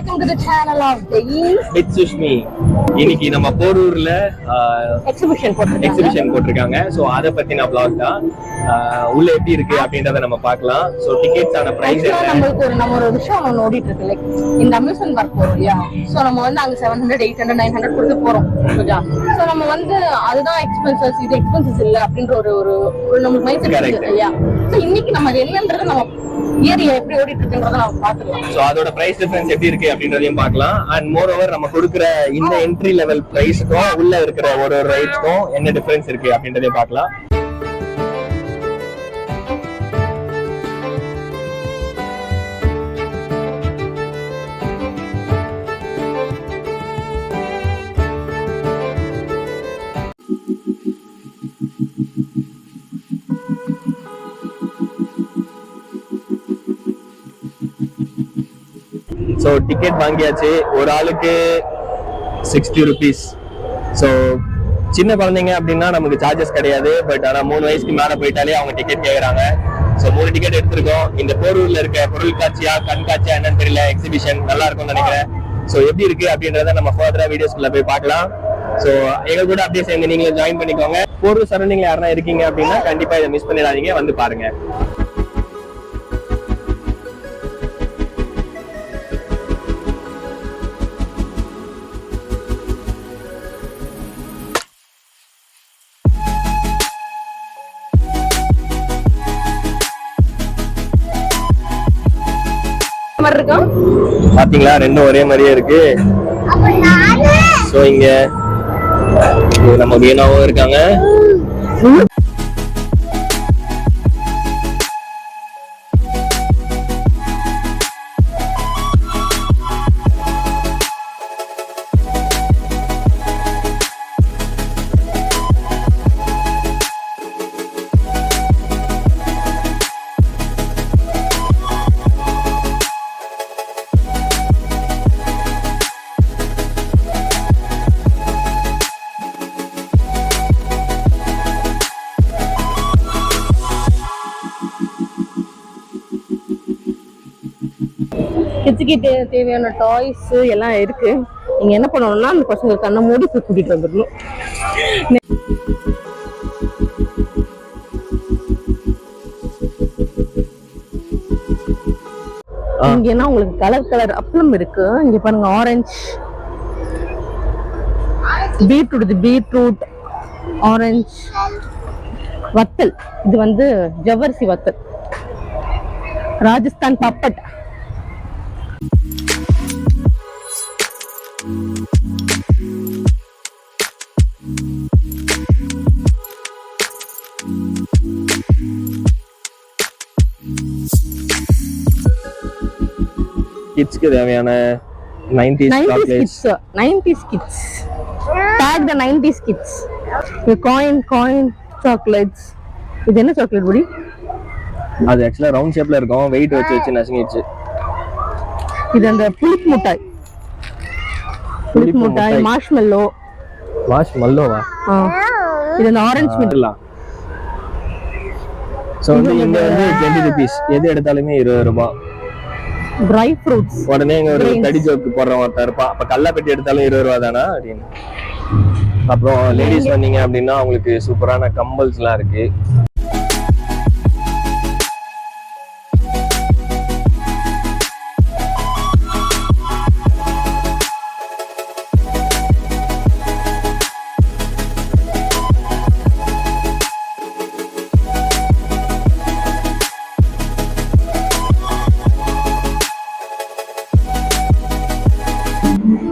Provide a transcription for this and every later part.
welcome to the channel of It's Sushmi. இன்னைக்கு நம்ம போரூர்ல exhibition போட்டிருக்காங்க. சோ அத பத்தின vlog தான். உள்ள எப்படி இருக்கு அப்படின்றத நம்ம பார்க்கலாம். சோ டிக்கெட்ஸ் ஆன பிரைஸ் என்ன? நம்ம ஒரு விஷயம் ஒன்னு ஓடிட்டு இருக்கு. லைக் இந்த அம்யூஸ்மென்ட் பார்க் போறோம் இல்லையா? சோ நம்ம வந்து அங்க 700 800 900 கொடுத்து போறோம். ஓகே. சோ நம்ம வந்து அதுதான் எக்ஸ்பென்சஸ், இது எக்ஸ்பென்சஸ் இல்ல அப்படின்ற ஒரு நமக்கு மைண்ட் செட் இருக்கு இல்லையா? சோ இன்னைக்கு நம்ம என்னன்றதை நம்ம ஏரியா எப்படி ஓடிட்டு இருக்குன்றத நம்ம பார்க்கலாம். சோ அதோட பிரைஸ் டிஃபரன்ஸ் எப்படி இருக்கு அப்படின்றதையும் பார்க்கலாம். அண்ட் மோர் ஓவர் நம்ம கொடுக்குற இந்த என்ட்ரி லெவல் பிரைஸ்க்கும் உள்ள இருக்கிற ஒரு ரைட்ஸ்க்கும் என்ன டிஃபரன்ஸ் இருக்கு அப்படின்றதையும் பார்க்கலாம். ஸோ டிக்கெட் வாங்கியாச்சு. ஒரு ஆளுக்கு 60 rupees. ஸோ சின்ன குழந்தைங்க அப்படின்னா நமக்கு சார்ஜஸ் கிடையாது. பட் ஆனால் 3 வயசுக்கு மேலே போயிட்டாலே அவங்க டிக்கெட் கேட்குறாங்க. ஸோ 3 டிக்கெட் எடுத்திருக்கோம். இந்த போரூர்ல இருக்க பொருள் காட்சியா கண்காட்சியா என்னன்னு தெரியல, எக்ஸிபிஷன் நல்லா இருக்கும்னு நினைக்கிறேன். ஸோ எப்படி இருக்கு அப்படின்றத நம்ம ஃபர்தரா வீடியோஸ்குள்ள போய் பார்க்கலாம். ஸோ எங்க கூட அப்படியே சேர்ந்து நீங்களும் ஜாயின் பண்ணிக்கோங்க. போரூர் சரௌண்டிங்ல யாருன்னா இருக்கீங்க அப்படின்னா கண்டிப்பா இதை மிஸ் பண்ணிடாதீங்க, வந்து பாருங்க. பாத்தீங்களா, ரெண்டும் ஒரே மாதிரியே இருக்கு. சோ இங்க நம்ம வீணாவும் இருக்காங்க. கிட்ஸுக்கு தேவையான டாய்ஸ் எல்லாம் இருக்கு. நீங்க என்ன பண்ணணும்னா அந்த பசங்க கண்ணை மூடி போய் கூட்டிட்டு வந்துடணும். இங்கன்னா உங்களுக்கு கலர் கலர் அப்பளம் இருக்கு. இங்க பாருங்க, ஆரஞ்சு, பீட்ரூட், ஆரஞ்சு வத்தல். இது வந்து ஜவ்வரிசி வத்தல், ராஜஸ்தான் பப்பட். கிட்ஸ்க்கு தேவையான 90s chocolates. 90s kids. Tag the 90s kids. The coin chocolates. இது என்ன சாக்லேட் புடி? அது एक्चुअली ரவுண்ட் ஷேப்ல இருக்கும். வெயிட் வச்சு நசுங்கிடுச்சு. இது அந்த புளிப்பு மிட்டாய், மார்ஷ்மெல்லோவா? இது அந்த ஆரஞ்சு மிட்டாய். சோ இங்க வந்து 20 rupees. எது எடுத்தாலுமே 20 ரூபாய். Dry fruits. உடனே இங்க ஒரு தடி ஜோக்கு போடுறவன் ஒருத்தர் இருப்பான். அப்ப கல்லா பெட்டி எடுத்தாலும் 20 ரூபாய் தானா அப்படின்னு. அப்புறம் லேடிஸ் வந்தீங்க அப்படின்னா அவங்களுக்கு சூப்பரான கம்பல்ஸ் எல்லாம் இருக்கு.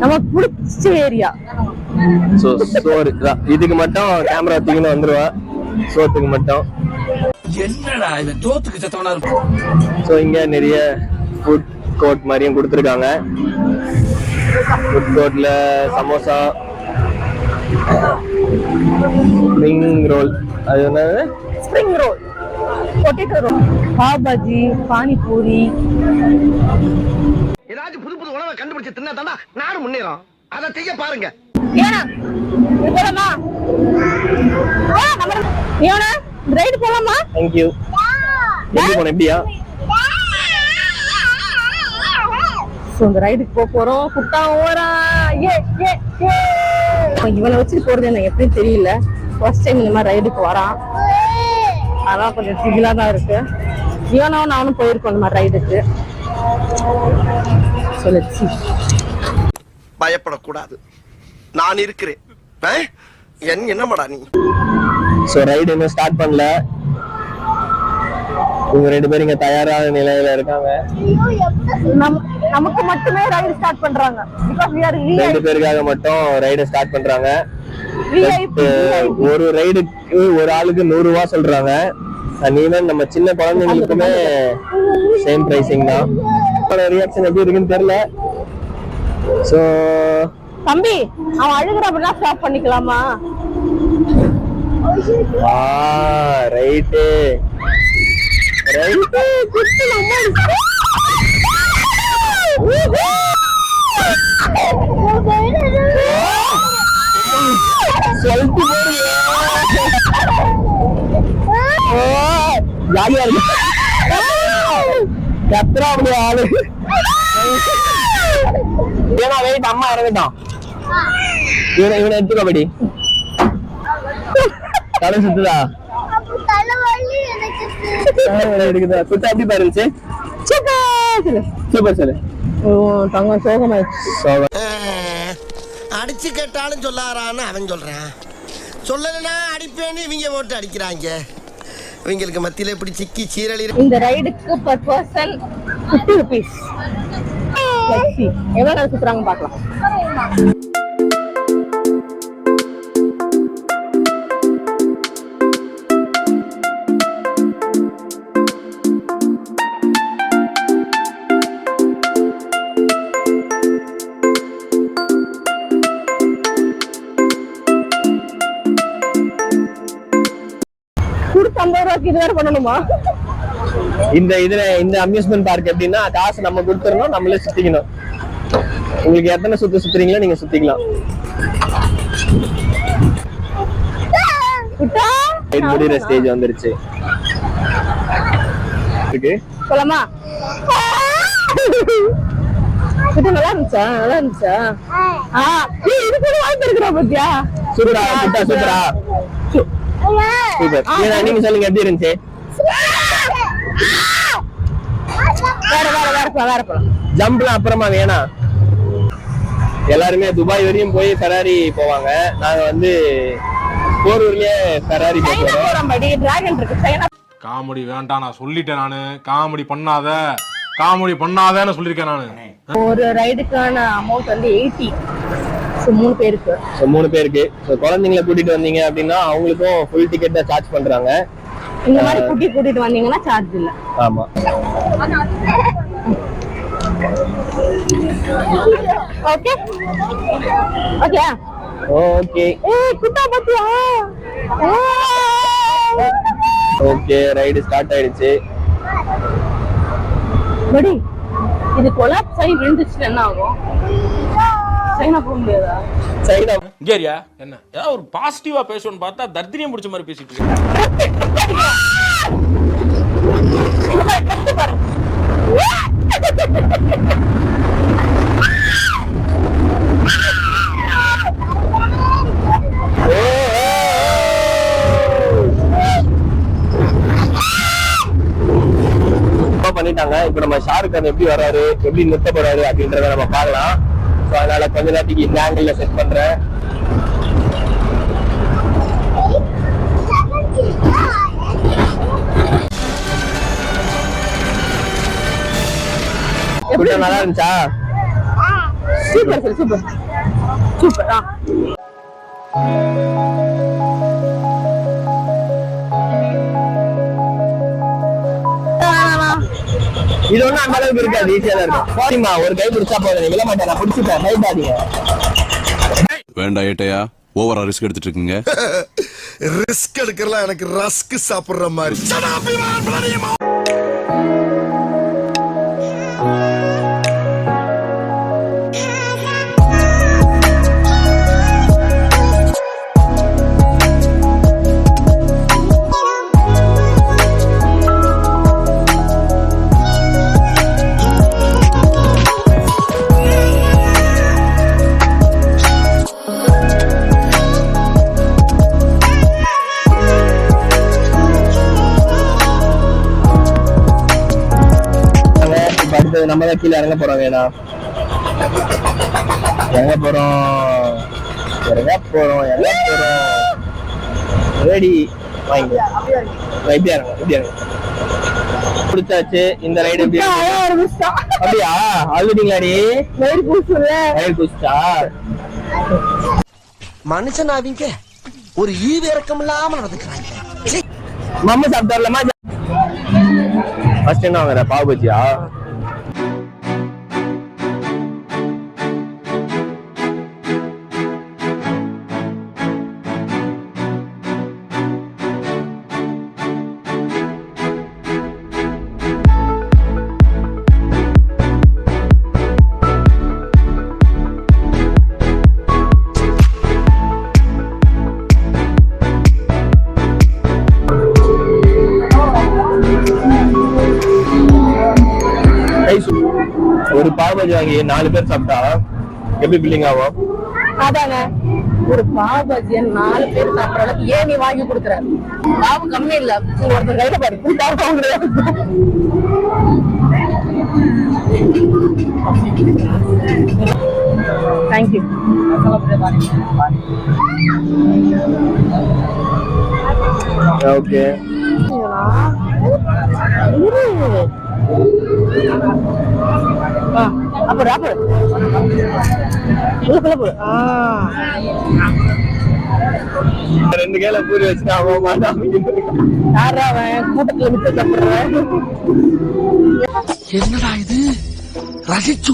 நமக்கு பிடிச்ச ஏரியா. சோ சோறு இதுக்கு மட்டும் கேமரா தூக்கின்னு வந்துருவா. சோத்துக்கு மட்டும் என்னடா இது தோத்துக்கு சத்தவனா இருக்கு. சோ இங்க நிறைய ஃபுட் கோர்ட் மாதிரியும் கொடுத்துருக்காங்க. ஃபுட் கோர்ட்ல சமோசா, ஸ்ப்ரிங் ரோல், அது என்னது spring roll, potato roll, pav bhaji, panipuri. ஏதாச்சும் புது புது உணவை கண்டுபிடிச்சு தின்னா தானா நாடு முன்னேறும். அதை செய்ய பாருங்க. போலாமா? ரைடு போலாமா? Thank you. எப்படி போன? எப்படியா? ஸோ இந்த ரைடுக்கு போக போறோம். குட்டா ஓரா ஏ ஏ ஏ. இவனை வச்சுட்டு போறது எனக்கு எப்படின்னு தெரியல. ஃபர்ஸ்ட் டைம் இந்த மாதிரி ரைடுக்கு வரான். அதான் கொஞ்சம் திகிலா தான் இருக்கு. இவனும் நானும் போயிருக்கோம் இந்த மாதிரி ரைடுக்கு. சொல்லிச்சு பயப்படக்கூடாது, நான் இருக்கிறேன். என்னமாடா நீ? ஸோ ரைடு இன்னும் ஸ்டார்ட் பண்ணல. இவங்க 2 பேரும் இங்க தயாரான நிலையில இருக்காங்க. நமக்கு மட்டுமே ரைடு ஸ்டார்ட் பண்றாங்க. because we are 2 பேருக்காக மட்டும் ரைடு ஸ்டார்ட் பண்றாங்க. ஒரு ரைடுக்கு ஒரு ஆளுக்கு 100 ரூபாய் சொல்றாங்க. ஈவன் நம்ம சின்ன குழந்தைங்களுக்குமே சேம் பிரைசிங் தான். ரியாக்ஷன் எப்படி இருக்குன்னு தெரியல. சோ தம்பி அவன் அழுகுற அப்படின்னா ஸ்டாப் பண்ணிக்கலாமா? ரைட்டு ரைட்டு சொல்லிட்டு ஜாலியா இருக்கு. கத்துறா அப்படி ஆளு. ஏன்னா வெயிட் அம்மா இறங்கட்டும். இவனை எடுத்துக்கோபடி. தலை சுத்துதா? எடுக்குதா? சுத்தா எப்படி பாருச்சு? சூப்பர் சொல்லு. தங்கம் சோகமாயிடுச்சு. அடிச்சு கேட்டாலும் சொல்லாரான்னு அவன் சொல்றான். சொல்லலைன்னா அடிப்பேன்னு இவங்க போட்டு அடிக்கிறாங்க. இவங்களுக்கு மத்தியில இப்படி சிக்கி சீரழி. இந்த ரைடுக்கு per person 50 rupees. எவ்வளவு நேரம் சுத்துறாங்க பார்க்கலாம். இது வேற பண்ணணுமா? இந்த அம்யூஸ்மெண்ட் பார்க் எப்படின்னா காசு நம்ம கொடுத்துறோம், நம்மளே சுத்திக்கணும். உங்களுக்கு எத்தனை சுத்துறீங்களோ நீங்க சுத்திக்கலாம். முடிகிற ஸ்டேஜ் வந்துருச்சு. போலாமா? நல்லா இருந்துச்சா? நல்லா இருந்துச்சா? இது கூட வாய்ப்பு இருக்கிறா பத்தியா? சூப்பரா சூப்பரா சூப்பர். நீங்க சொல்லுங்க எப்படி இருந்துச்சு? ஜம்ப்லாம் அப்புறமா வேணாம். எல்லாருமே துபாய் வரையும் போய் ஃபெராரி போவாங்க. நாங்க வந்து போரூர்லயே ஃபெராரி போறோம். காமெடி வேண்டாம் நான் சொல்லிட்டேன். நானு காமெடி பண்ணாதேன்னு சொல்லிருக்கேன் நானு. ஒரு ரைடுக்கான அமௌண்ட் வந்து 80. 3 பேருக்கு. 3 பேருக்கு. குழந்தைங்களை கூட்டிட்டு வந்தீங்க அப்படின்னா அவங்களுக்கும் ஃபுல் டிக்கெட் தான் சார்ஜ் பண்றாங்க. இந்த மாதிரி கூட்டிட்டு வந்தீங்கன்னா சார்ஜ் இல்ல. ஆமா. Okay okay okay. குட்டா பத்தியா? ஓகே ரைடு ஸ்டார்ட் ஆயிடுச்சு. படி இது கொலாப்ஸ் ஆகி விழுந்துச்சு என்ன ஆகும்? சைனா போக முடியாதா? சைனா கேரியா என்ன ஏதாவது ஒரு பாசிட்டிவா பேசணும்னு பார்த்தா தர்தினியம் முடிச்ச மாதிரி பேசிட்டு இருக்கேன். பண்ணிட்டாங்க. இப்ப நம்ம ஷாருக் கான் எப்படி வர்றாரு, எப்படி நிறுத்த போறாரு அப்படின்றத நம்ம பார்க்கலாம். அதனால கொஞ்ச நேரத்துக்கு இந்த ஆங்கிள் செட் பண்றேன். நல்லா இருந்துச்சா? Super super super. இது ஒண்ணும் அந்த அளவுக்கு இருக்காது, ஈஸியா தான் இருக்கும். போறீமா ஒரு கை பிடிச்சா போதும். விட மாட்டேன், நான் பிடிச்சிட்டேன். பயப்படாதீங்க. வேண்டாம் ஏட்டையா, ஓவரா ரிஸ்க் எடுத்துட்டு இருக்கீங்க. ரிஸ்க் எடுக்கிறலாம் எனக்கு ரஸ்க் சாப்பிடுற மாதிரி. நம்ம தான் கீழே இறங்க போறோம். வேணா இறங்க போறோம். ரெடி வாங்க. இப்படி இறங்க. பிடிச்சாச்சு. இந்த ரைடு எப்படி அப்படியா? அழுதிங்களாடி? வயிறு பூச்சா? மனுஷன் அவங்க ஒரு ஈவு இறக்கம் இல்லாம நடந்துக்கிறாங்க. மம்மு சாப்பிட்டார்லமா? ஃபர்ஸ்ட் என்ன வாங்குற? பாவ் பஜ்ஜியா? ஒரு பாவ் பஜ்ஜி வாங்கி 4 பேர் சாப்பிட்டா எப்படி பில்லிங் ஆகும்? அதாங்க, ஒரு பாவ் பஜ்ஜியை 4 பேர் சாப்பிட்ற அளவுக்கு ஏன் நீ வாங்கி கொடுக்குற? பாவு கம்மி இல்ல, ஒருத்தர் கையில பாரு தேங்க்யூ. ஓகே, ரெண்டு கையில பூரி வச்சுட்டு அவன் மாட்டான். கூட்டத்துல மிச்சம் சாப்பிடுறேன். என்னடா இது ரசிச்சு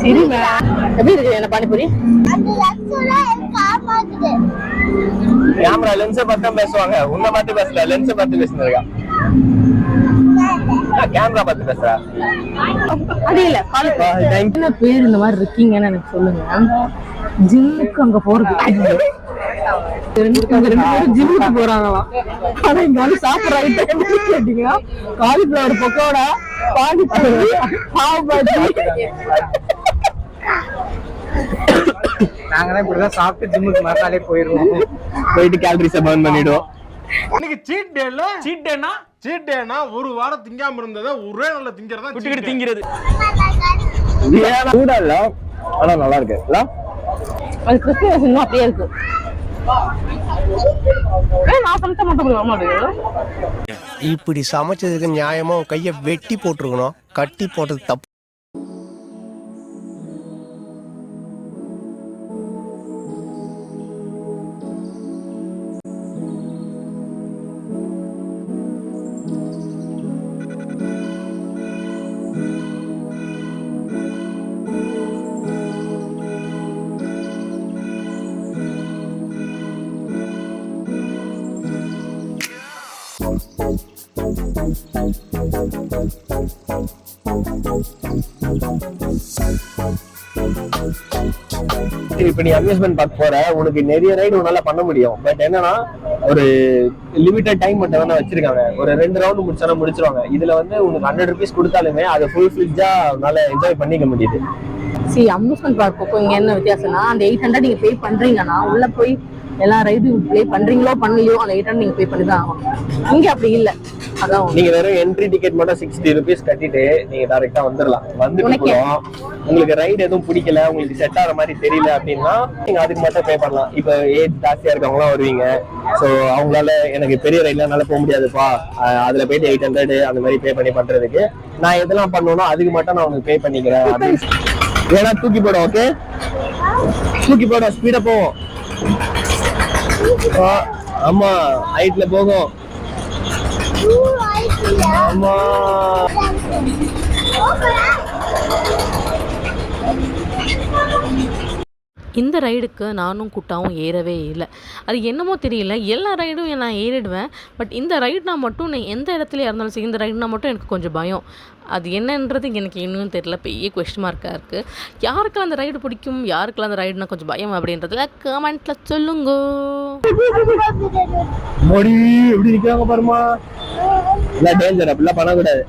சரிங்க, எப்படி இருக்கு என்ன பானிபூரி? கேமரா லென்ஸை பார்த்து தான் பேசுவாங்க, உன்னை பார்த்து பேசல, லென்ஸை பார்த்து பேசுனதுக்கா? கேமரா பார்த்து பேசுறா? அது இல்ல, என்ன பேர் இந்த மாதிரி இருக்கீங்கன்னு எனக்கு சொல்லுங்க. ஜிம்முக்கு அங்க போறது, ஜிம்முக்கு போறாங்களாம். ஆனா இங்க வந்து சாப்பிடுற ஐட்டம் கேட்டீங்கன்னா காலிஃபிளவர் பக்கோடா, பானிபூரி, பாவ் பஜ்ஜி. நாங்கதான் இப்படிதான் சாப்பிட்டு ஜிம்முக்கு மறுநாளே போயிருவோம். போயிட்டு கேலரிஸை பர்ன் பண்ணிடுவோம். இன்னைக்கு சீட் டேல சீட் டேனா ஒரு வாரம் திங்காம இருந்ததை ஒரே நாள்ல திங்கறதா விட்டுக்கிட்டு திங்கிறது. கூட இல்ல, ஆனா நல்லா இருக்கு. அது கிறிஸ்துமஸ் இன்னும் அப்படியே இருக்கு. நான் சமைச்ச மட்டும் இப்படி சமைச்சதுக்கு நியாயமா கைய வெட்டி போட்டுருக்கணும், கட்டி போட்டது தப்பு. இப்ப நீ அம்யூஸ்மெண்ட் பார்க் போற, உனக்கு நிறைய ரைடு உன்னால பண்ண முடியும். பட் என்னன்னா ஒரு லிமிட்டட் டைம் மட்டும் தான் வச்சிருக்காங்க. ஒரு 2 ரவுண்ட் முடிச்சாலும் முடிச்சிருவாங்க. இதுல வந்து உனக்கு 100 rupees கொடுத்தாலுமே அதை ஃபுல் ஃபிளிட்ஜா உன்னால என்ஜாய் பண்ணிக்க முடியுது. சரி, அம்யூஸ்மெண்ட் பார்க்கும் இங்க என்ன வித்தியாசம்னா, அந்த 800 நீங்க பே பண்றீங்கன்னா உள்ள போய் எல்லா ரைடும் ப்ளே பண்றீங்களோ பண்ணலையோ அந்த 800 நீங்க பே பண்ணி தான் ஆகணும். இங்க அப்படி இல்ல. அதான் நீங்க வெறும் என்ட்ரி டிக்கெட் மட்டும் 60 rupees கட்டிட்டு நீங்க டைரக்டா வந்துடலாம். வந்துட்டு உங்களுக்கு ரைடு எதுவும் பிடிக்கல, உங்களுக்கு செட் ஆகிற மாதிரி தெரியல அப்படின்னா நீங்க அதுக்கு மட்டும் பே பண்ணலாம். இப்ப ஏஜ் ஜாஸ்தியா இருக்கவங்களாம் வருவீங்க, ஸோ அவங்களால எனக்கு பெரிய ரைட்ல என்னால போக முடியாதுப்பா, அதுல போயிட்டு 800 அந்த மாதிரி பே பண்ணி பண்றதுக்கு நான் எதெல்லாம் பண்ணணும் அதுக்கு மட்டும் நான் உங்களுக்கு பே பண்ணிக்கிறேன் அப்படின்னு வேணா தூக்கி போடும். ஓகே, தூக்கி போடும், ஸ்பீடா போவோம். ஆமா, ஹைட்ல போகும். ஆமா, இந்த ரைடுக்கு நானும் கூட்டாவும் ஏறவே இல்லை. அது என்னமோ தெரியல, எல்லா ரைடும் நான் ஏறிடுவேன். பட் இந்த ரைடுனா மட்டும் நான் எந்த இடத்துல இருந்தாலும் சரி, இந்த ரைடுனா மட்டும் எனக்கு கொஞ்சம் பயம். அது என்னன்றது எனக்கு இன்னும் தெரியல, பெரிய கொஸ்டின் மார்க்காக இருக்குது. யாருக்கெல்லாம் அந்த ரைடு பிடிக்கும், யாருக்கெல்லாம் அந்த ரைடுனா கொஞ்சம் பயம் அப்படின்றதுல கமெண்ட்ல சொல்லுங்க. மொழி எப்படி நிற்கிறாங்க பாருமா, இல்லை டேஞ்சர், அப்படிலாம் பண்ணக்கூடாது.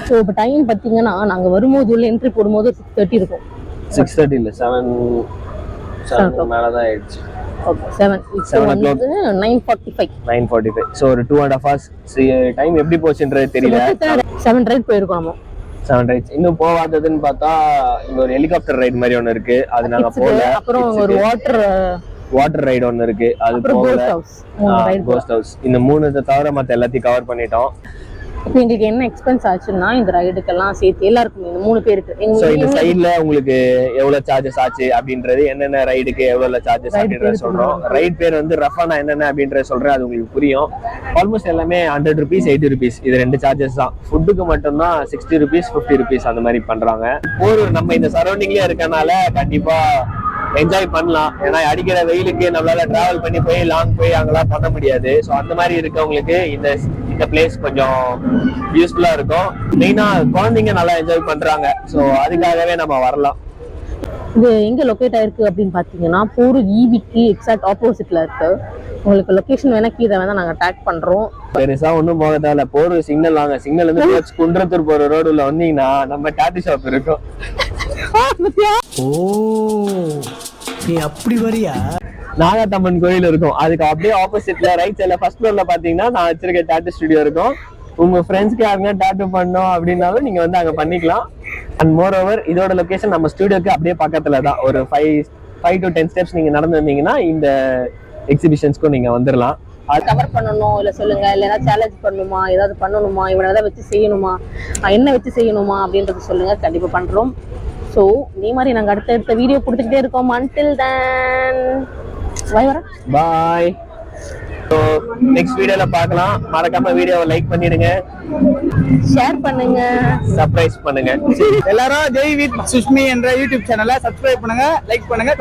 ஸோ இப்போ டைம் பார்த்தீங்கன்னா நாங்க வரும்போது உள்ள என்ட்ரி போடும்போது 6:30 இருக்கும். 6:30 இல்ல 7 மேலதான் ஆயிடுச்சு. ஓகே 7 வந்து 9:45. 9:45. ஸோ ஒரு 2.5 hours டைம் எப்படி போச்சுன்றது தெரியல. 7 ரைட் போயிருக்கோம் நம்ம. 7 ரைட்ஸ் இன்னும் போகாததுன்னு பார்த்தா இங்க ஒரு ஹெலிகாப்டர் ரைடு மாதிரி ஒன்று இருக்கு, அது நாங்க போகல. அப்புறம் ஒரு வாட்டர் ரைடு ஒன்று இருக்கு, அது போகல. கோஸ்ட் ஹவுஸ் இந்த 3 தவிர மற்ற எல்லாத்தையும் கவர் பண்ணிட்டோம். இப்போ எங்களுக்கு என்ன எக்ஸ்பென்ஸ் ஆச்சுன்னா இந்த ரைடுக்கெல்லாம் சேர்த்து எல்லாருக்கும் இந்த 3 பேருக்கு ஸோ இந்த சைட்ல உங்களுக்கு எவ்வளவு சார்ஜஸ் ஆச்சு அப்படின்றது, என்னென்ன ரைடுக்கு எவ்வளவு சார்ஜஸ் அப்படின்றத சொல்றோம். ரைட் பேர் வந்து ரஃபானா என்னென்ன அப்படின்றத சொல்றேன், அது உங்களுக்கு புரியும். ஆல்மோஸ்ட் எல்லாமே 100 rupees 80 rupees இது 2 சார்ஜஸ் தான். ஃபுட்டுக்கு மட்டும்தான் 60 rupees 50 rupees அந்த மாதிரி பண்றாங்க. நம்ம இந்த சரௌண்டிங்லயே இருக்கனால கண்டிப்பா என்ஜாய் பண்ணலாம். ஏன்னா அடிக்கிற வெயிலுக்கு நம்மளால டிராவல் பண்ணி போய் லாங் போய் அங்கெல்லாம் பண்ண முடியாது. ஸோ அந்த மாதிரி இருக்கவங்களுக்கு இந்த பிளேஸ் கொஞ்சம் யூஸ்ஃபுல்லா இருக்கும். மெயினா குழந்தைங்க நல்லா என்ஜாய் பண்றாங்க. ஸோ அதுக்காகவே நம்ம வரலாம். இது எங்க லொக்கேட் ஆயிருக்கு அப்படின்னு பாத்தீங்கன்னா போரூர் ஈபிக்கு எக்ஸாக்ட் ஆப்போசிட்ல இருக்கு. உங்களுக்கு லொகேஷன் வேணா கீழே வேணா நாங்க டேக் பண்றோம். பெருசா ஒன்றும் போக தேவையில்ல. போரூர் சிக்னல் வாங்க, சிக்னல் இருந்து குன்றத்தூர் போற ரோடுல வந்தீங்கன்னா நம்ம டாட்டூ ஷாப் இருக்கும். ஓ நீ அப்படி வரியா? நாகாத்தம்மன் கோயில் இருக்கும், அதுக்கு அப்படியே ஆப்போசிட்ல ரைட் சைட்ல ஃபர்ஸ்ட் ஃப்ளோர்ல பாத்தீங்கன்னா நான் வச்சிருக்க டாட்டூ ஸ்டுடியோ இருக்கும். உங்க ஃப்ரெண்ட்ஸ்க்கு யாருங்க டாட்டூ பண்ணோம் அப்படின்னாலும் நீங்க வந்து அங்க பண்ணிக்கலாம். அண்ட் மோர் ஓவர் இதோட லொகேஷன் நம்ம ஸ்டுடியோக்கு அப்படியே பக்கத்துல தான். ஒரு 5 to 10 steps நீங்க நடந்து வந்தீங்கன்னா இந்த எக்ஸிபிஷன்ஸ்க்கும் நீங்க வந்துடலாம். அது கவர் பண்ணணும் இல்ல சொல்லுங்க, இல்ல ஏதாவது சேலஞ்ச் பண்ணணுமா, ஏதாவது பண்ணணுமா, இவனை ஏதாவது வச்சு செய்யணுமா, என்ன வச்சு செய்யணுமா அப்படின்றது சொல்லுங்க, கண்டிப்பா பண்றோம். ஸோ இதே மாதிரி நாங்க அடுத்த வீடியோ கொடுத்துக்கிட்டே இருக்கோம். until then பாய். ஸோ நெக்ஸ்ட் வீடியோல பார்க்கலாம். மறக்காம வீடியோவை லைக் பண்ணிடுங்க, ஷேர் பண்ணுங்க, சர்ப்ரைஸ் பண்ணுங்க. எல்லாரும் ஜெய் வித் சுஷ்மி என்ற யூடியூப் சேனலை சப்ஸ்கிரைப் பண்ணுங்க, லைக் பண்ணுங்க.